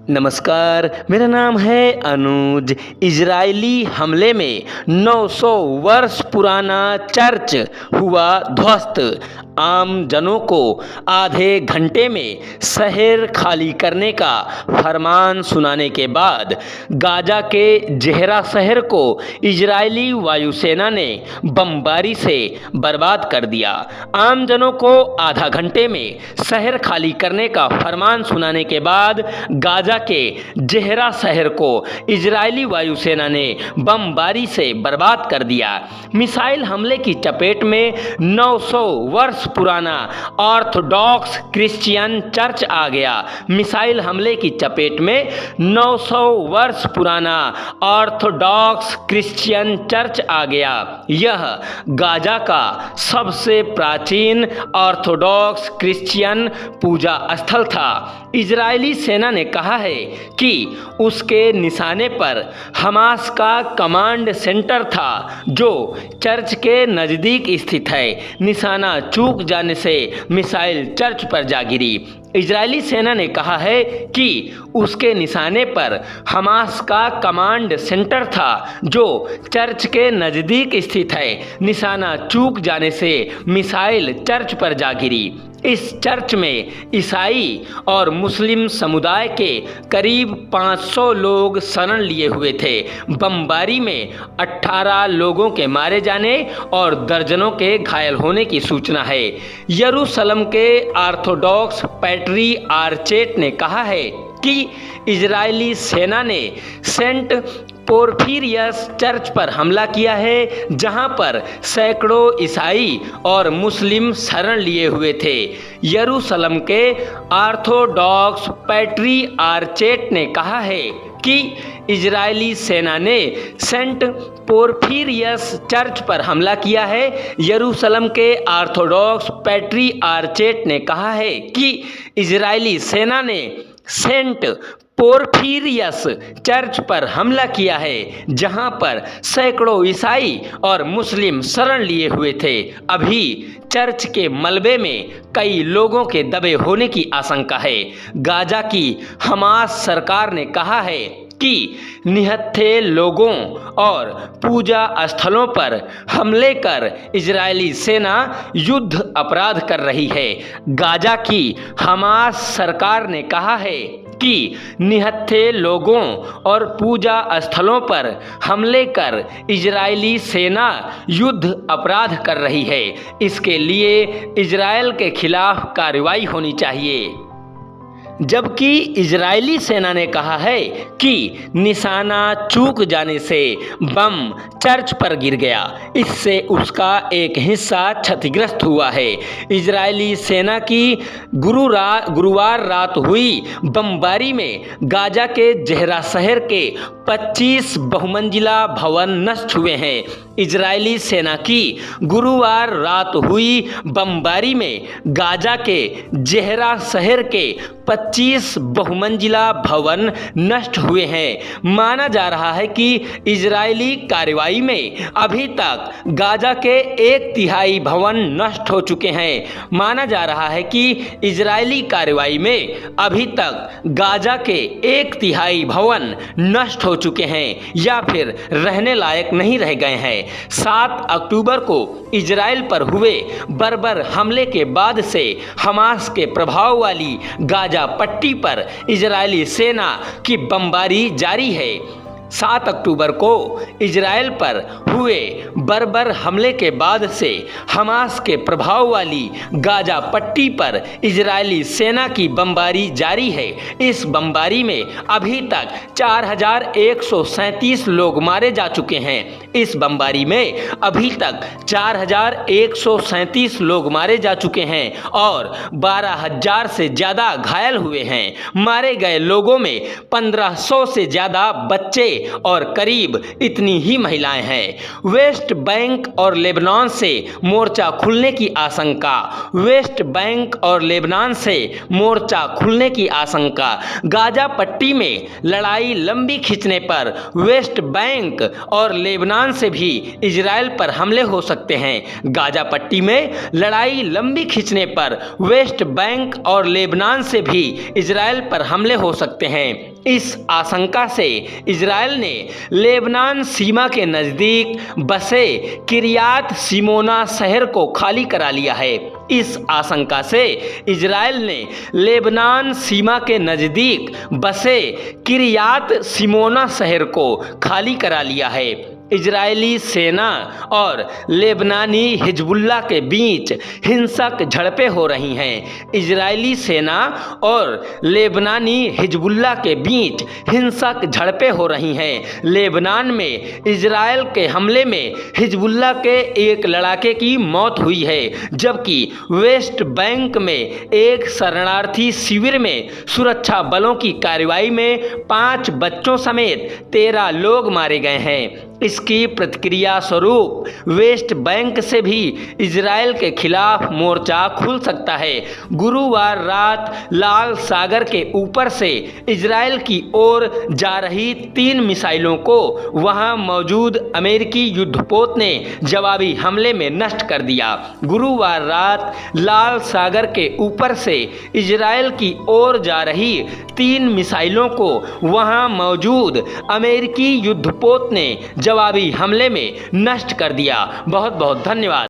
नमस्कार, मेरा नाम है अनुज। इजरायली हमले में 900 वर्ष पुराना चर्च हुआ ध्वस्त। आम जनों को आधे घंटे में शहर खाली करने का फरमान सुनाने के बाद गाजा के जेहरा शहर को इजरायली वायुसेना ने बमबारी से बर्बाद कर दिया। आम जनों को आधा घंटे में शहर खाली करने का फरमान सुनाने के बाद गाजा के जेहरा शहर को इजरायली वायुसेना ने बमबारी से बर्बाद कर दिया। मिसाइल हमले की चपेट में 900 वर्ष पुराना ऑर्थोडॉक्स क्रिश्चियन चर्च आ गया। मिसाइल हमले की चपेट में 900 वर्ष पुराना ऑर्थोडॉक्स क्रिश्चियन चर्च आ गया। यह गाजा का सबसे प्राचीन ऑर्थोडॉक्स क्रिश्चियन पूजा स्थल था। इजरायली सेना ने कहा है कि उसके निशाने पर हमास का कमांड सेंटर था, जो चर्च के नज़दीक स्थित है। निशाना चूक जाने से मिसाइल चर्च पर जा गिरी। इजरायली सेना ने कहा है कि उसके निशाने पर हमास का कमांड सेंटर था, जो चर्च के नज़दीक स्थित है। निशाना चूक जाने से मिसाइल चर्च पर जा गिरी। इस चर्च में ईसाई और मुस्लिम समुदाय के करीब 500 लोग शरण लिए हुए थे। बमबारी में 18 लोगों के मारे जाने और दर्जनों के घायल होने की सूचना है। यरूशलेम के ऑर्थोडॉक्स पैट्री आर्चेट ने कहा है कि इजरायली सेना ने सेंट पोरफिरियस चर्च पर हमला किया है, जहां पर सैकड़ों ईसाई और मुस्लिम शरण लिए हुए थे। यरूशलेम के ऑर्थोडॉक्स पैट्री आर्चेट ने कहा है कि इजरायली सेना ने सेंट पोरफिरियस चर्च पर हमला किया है। यरूशलेम के ऑर्थोडॉक्स पैट्री आर्चेट ने कहा है कि इजरायली सेना ने सेंट पोरफिरियस चर्च पर हमला किया है, जहां पर सैकड़ों ईसाई और मुस्लिम शरण लिए हुए थे। अभी चर्च के मलबे में कई लोगों के दबे होने की आशंका है। गाजा की हमास सरकार ने कहा है कि निहत्थे लोगों और पूजा स्थलों पर हमले कर इजरायली सेना युद्ध अपराध कर रही है। गाजा की हमास सरकार ने कहा है कि निहत्थे लोगों और पूजा स्थलों पर हमले कर इजरायली सेना युद्ध अपराध कर रही है। इसके लिए इजरायल के खिलाफ कार्रवाई होनी चाहिए। जबकि इजरायली सेना ने कहा है कि निशाना चूक जाने से बम चर्च पर गिर गया, इससे उसका एक हिस्सा क्षतिग्रस्त हुआ है। इजरायली सेना की गुरुवार रात हुई बमबारी में गाजा के जेहरा शहर के 25 बहुमंजिला भवन नष्ट हुए हैं। इजरायली सेना की गुरुवार रात हुई बमबारी में गाजा के जेहरा शहर के 25 बहुमंजिला भवन नष्ट हुए हैं। माना जा रहा है कि इजरायली कार्रवाई में अभी तक गाजा के 1/3 भवन नष्ट हो चुके हैं। माना जा रहा है कि इजरायली कार्रवाई में अभी तक गाजा के 1/3 भवन नष्ट हो चुके हैं या फिर रहने लायक नहीं रह गए हैं। 7 अक्टूबर को इजराइल पर हुए बर्बर हमले के बाद से हमास के प्रभाव वाली गाजा पट्टी पर इजरायली सेना की बमबारी जारी है। 7 अक्टूबर को इजराइल पर हुए बर्बर हमले के बाद से हमास के प्रभाव वाली गाजा पट्टी पर इजरायली सेना की बमबारी जारी है। इस बमबारी में अभी तक 4137 लोग मारे जा चुके हैं। इस बमबारी में अभी तक 4137 लोग मारे जा चुके हैं और 12,000 से ज़्यादा घायल हुए हैं। मारे गए लोगों में 1500 से ज़्यादा बच्चे और करीब इतनी ही महिलाएं हैं। वेस्ट बैंक और लेबनान से मोर्चा खुलने की आशंका। वेस्ट बैंक और लेबनान से मोर्चा खुलने की आशंका। गाजा पट्टी में लड़ाई लंबी खींचने पर वेस्ट बैंक और लेबनान से भी इजराइल पर हमले हो सकते हैं। गाजा पट्टी में लड़ाई लंबी खींचने पर वेस्ट बैंक और लेबनान से भी इजराइल पर हमले हो सकते हैं। इस आशंका से इजराइल ने लेबनान सीमा के नज़दीक बसे किरियात सिमोना शहर को खाली करा लिया है। इस आशंका से इजराइल ने लेबनान सीमा के नज़दीक बसे किरियात सिमोना शहर को खाली करा लिया है। इजरायली सेना और लेबनानी हिजबुल्लाह के बीच हिंसक झड़पें हो रही हैं। इजरायली सेना और लेबनानी हिजबुल्लाह के बीच हिंसक झड़पें हो रही हैं। लेबनान में इजराइल के हमले में हिजबुल्लाह के एक लड़ाके की मौत हुई है, जबकि वेस्ट बैंक में एक शरणार्थी शिविर में सुरक्षा बलों की कार्रवाई में 5 बच्चों समेत 13 लोग मारे गए हैं। इसकी प्रतिक्रिया स्वरूप वेस्ट बैंक से भी इजराइल के खिलाफ मोर्चा खुल सकता है। गुरुवार रात लाल सागर के ऊपर से इजराइल की ओर जा रही 3 मिसाइलों को वहां मौजूद अमेरिकी युद्धपोत ने जवाबी हमले में नष्ट कर दिया। गुरुवार रात लाल सागर के ऊपर से इजराइल की ओर जा रही 3 मिसाइलों को वहां मौजूद अमेरिकी युद्धपोत ने जवाबी हमले में नष्ट कर दिया। बहुत बहुत धन्यवाद।